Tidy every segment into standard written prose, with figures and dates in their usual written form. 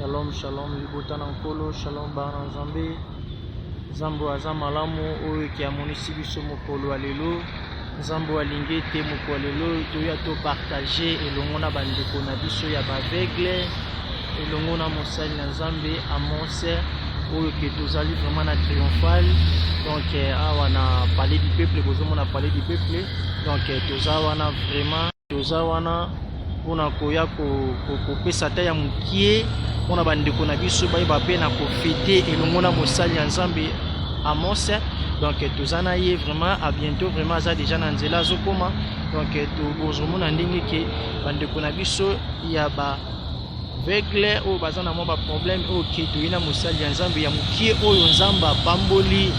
Shalom, shalom, libotana nkolo, shalom bana nzambe. Nzambo aza malamu oyo ki amonisi biso mokolo alelo. Nzambo alingi te mokolo alelo toya to partager elongo na bandeko na biso ya baveugle, elongo na mosali na Nzambe Amonse oyo ki tozali vraiment na triomphal. Donc awa na palais du peuple, bozomona palais du peuple. Donc toza wana vraiment, toza wana pona koya kopesa ta ya mukie pona bandeko na biso bayeba pe na kofete elongo na mosali ya Nzambe Amonse. Donc tozana ye vraiment à bientôt, vraiment ça déjà na nzela zokoma. Donc tozomona ndenge ke bandeko na biso ya ba vegle o bazana mo ba problème o ke toyina mosali ya Nzambe ya mukie oyo Nzambe bamboli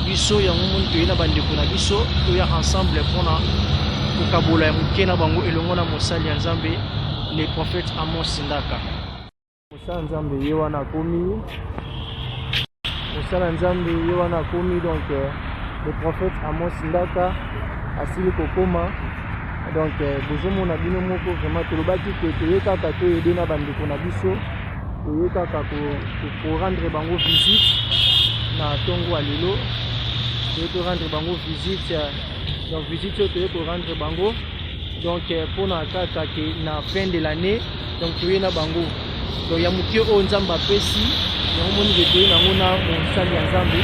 biso ya mumuntu toyina bandeko na biso toya ensemble pona kokabola ya mukie na bango elongo na mosali ya Nzambe les prophètes Amos Ndaka. Mosala Nzambe ye wana komi, mosala Nzambe ye wana komi. Donc le prophète Amos Ndaka asili kokoma. Donc bozomona bino moko vraiment tolobaki ke toye kaka toyede na bandeko na biso, toye kaka ko rendre bango visite na tongo alelo, toye to rendre bango visite. Donc visite toye ko rendre bango. Donc pour na kaka ke na fin de l'année, donc toye na bango. Donc ya mukie o Nzambe apesi yango moni ke toye nango na mosali ya Nzambe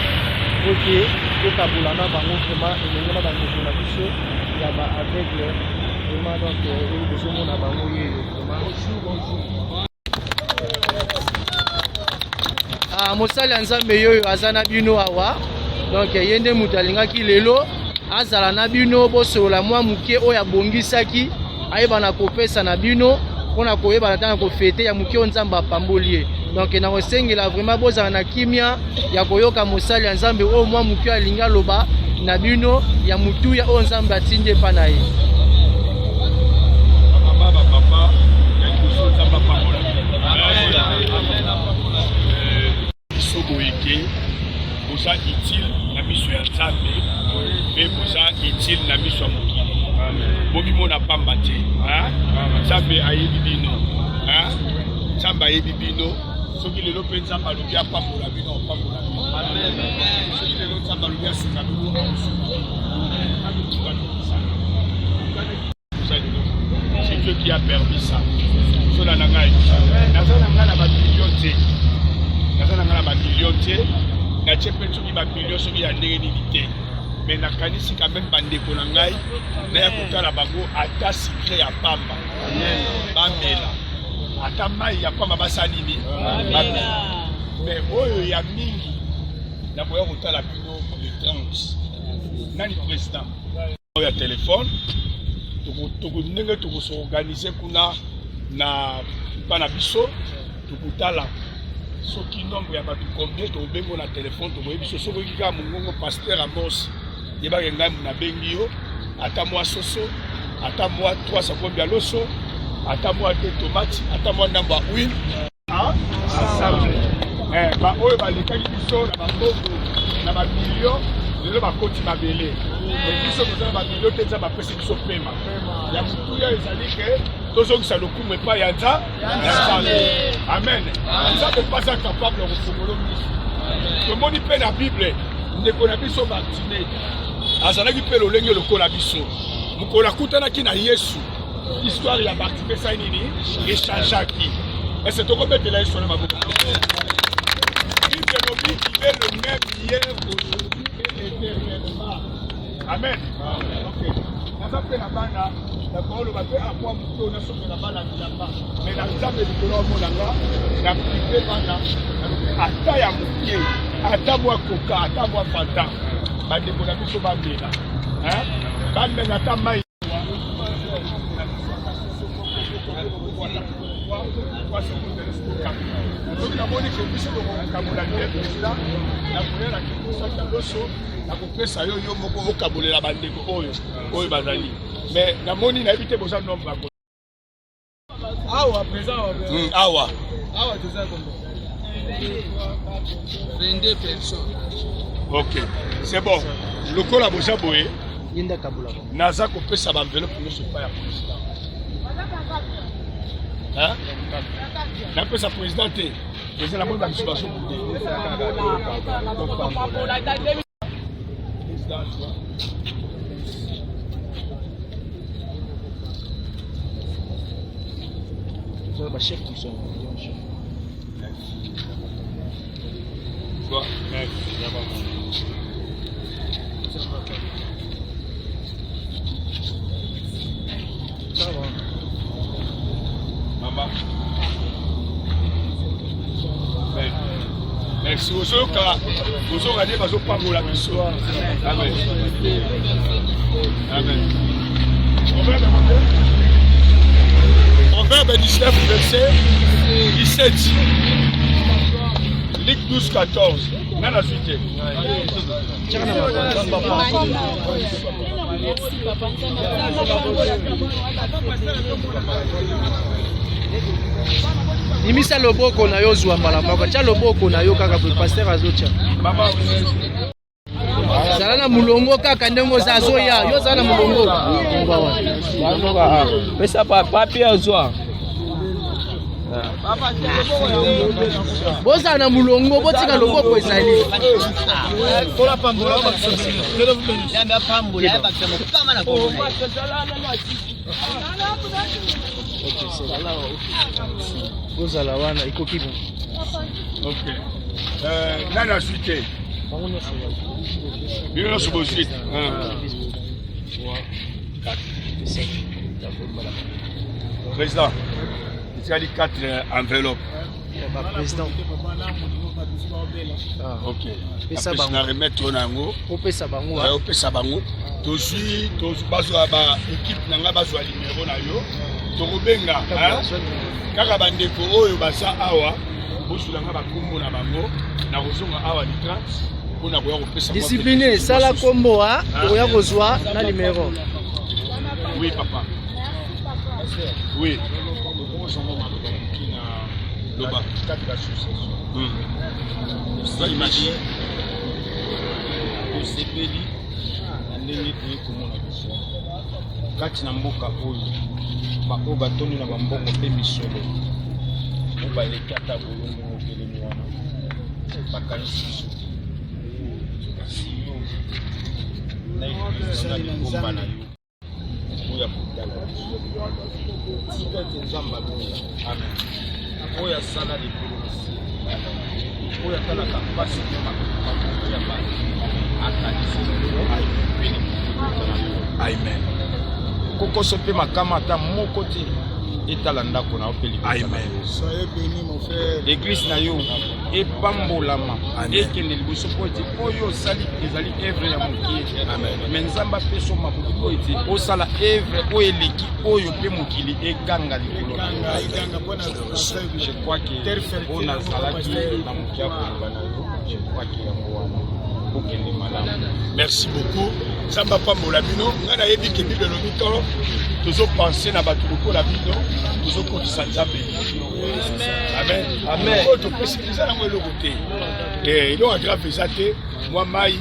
oke tokabola na bango vraiment elongo na bandeko na biso ya ba aveugle vraiment. Donc bozomona bango yeyo vraiment mosali ya Nzambe yoyo aza na bino awa. Donc yende mutu alingaki lelo azala na bino bosola mwa mukie oyo abongisaki ayeba na kopesa na bino pona koyeba na tana kofete ya mukie Nzambe apamboli. Donc na kosengela vraiment bozala na kimia ya koyoka mosali ya Nzambe oyo mwa mukie alinga loba na bino ya mutu ya oyo Nzambe atinde pa na ye. Bosa utile na miso ya Nzambe pe bosa utile na miso ya mokili. Bobi mona pamba te. Nzambe ayebi bino. Nzambe ayebi bino. Soki lelo pe Nzambe alobi apambola bino apambola bino. Amen. Soki lelo Nzambe alobi asunga bino c'est Dieu qui a permis ça. Sola na ngai. Nazana ngai na ba million te. Nazana ngai na ba million te. Na chepe soki ba million soki ya ndenge nini te. Mais na kanisi quand même bandeko na ngai na ya kotala bango ata secret ya pamba. Bamela. Ata mai ya pamba basalini. Bamela. Mais oyo ya mingi na boya kotala bino le 30. Nani président? Oyo ya téléphone. Toko ndenge toko so organiser kuna na pana biso tukutala soki nombre ya batu combien to bengo na téléphone to boye biso soko kika mungongo pasteur Amos yeba ngai na bengi yo ata mwa soso ata mwa 300 combien loso ata mwa de tomate ata mwa namba huile ensemble ba oyo ba lekaki biso na bango na ba million lelo ba koti mabele biso ko ba million te za ba pesi biso pema ya mutu ya ezali ke tozongisa lokumu epai ya Nzambe. Amen. Nzambe pasa capable de kufungula miso. Tomoni pe na Bible ndeko na biso Bartimée azalaki pe lolenge lokola biso. Mukolo akutanaki na Yesu. Histoire ya Bartimée ça nini échangeaki. Et c'est toko betela Yesu na maboko. Bible lobi il est le même hier aujourd'hui et éternellement. Amen. OK. Nzambe na bana na kolo ba pe akwa muto na sope na bala bilamba. Mais na Nzambe likolo mo nanga na privé bana ata ya mukie ata mwa koka ata mwa fanta bandeko na biso bamela. Bamela ata mai donc na moni ke biso kokabola le président na koyela ke kosaka loso na kopesa yo moko okabolela bandeko oyo bazali. Mais na moni na ebite boza nombre ba awa présent awa toza comme 22 personnes. OK, c'est bon. Lokola boza boye Yenda kabula. Naza kopesa ba enveloppe nyonso pa ya président. Hein? Napesa président te. C'est la bonne participation pour te. Chef qui sont. Quoi? Ça va. Maman. Merci. Vous avez pas la mission. Amen. Amen. Proverbe 19, verset 17. Luc 12, 14. On a la suite. Nimisa loboko na yo zwa mbala moko. Tia loboko na yo kaka pour pasteur azotia. Maman. Zala na mulongo kaka ndengo za zoya. Yo zala na mulongo. Pesa papi azwa. Boza na mulongo botika loboko ezali. Kola pambola ba sosi. Yamba pambola ya bakama kama na ko. Boza la wana ikoki bon. OK. Là la suite. Bien sur vos suite. 4 5. Président. Il y a 4 enveloppes. Président. OK. Pesa bango remettre nango. Opesa bango. Opesa bango. Tosi bazo ba équipe nanga bazo numéro na yo. Tokobenga kaka bandeko oyo basa awa bosulanga bakombo na bango na kozonga awa ni 30 mpona koya kopesa discipliné sala kombo oya kozwa na numéro. Oui papa. Oui. Loba kati ka succession. Ça imagine. Osepeli na ndenge toyi komona biso. Kati na mboka oyo bako batoni na bambongo mpe misolo obaleki ata bolongo okelemi wana bakanisi biso kasi yo nayekoza lingomba na yo oyo akotala biso tika ete nzambe aloya amen oyo asala likolo na se oyo atalaka mpasi mpe makambo ya bato akanisi pene amen kokoso pe makama ata moko te etala ndako na opeli. Amen. Soyez béni mon frère. Église na yo epambolama ekende liboso po ete oyo osali ezali œuvre ya mokili. Amen. Mais nzamba peso mabuki po ete osala œuvre oyo eleki oyo pe mokili eganga likolo. Je crois que on a salaki na mokia ko na yo. Je crois que yango wana. Merci beaucoup. Samba pambola bino ngana yebi ke Bible lobi to tozo penser na bato beaucoup la bino tozo ko sanzabe. Amen. Amen. Autre préciser na moi le côté. Et donc grave ezate moi mai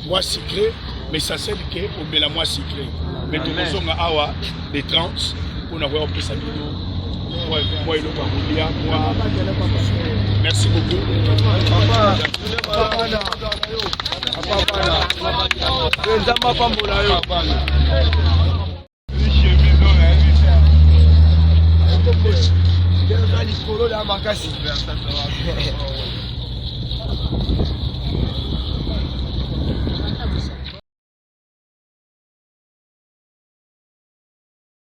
moi secret mais ça c'est que au bela moi secret. Mais tozo nga awa les 30 on a voir pesa bino. Moi le pamolia moi. Merci beaucoup. Nzamba pambola yo. Makasi.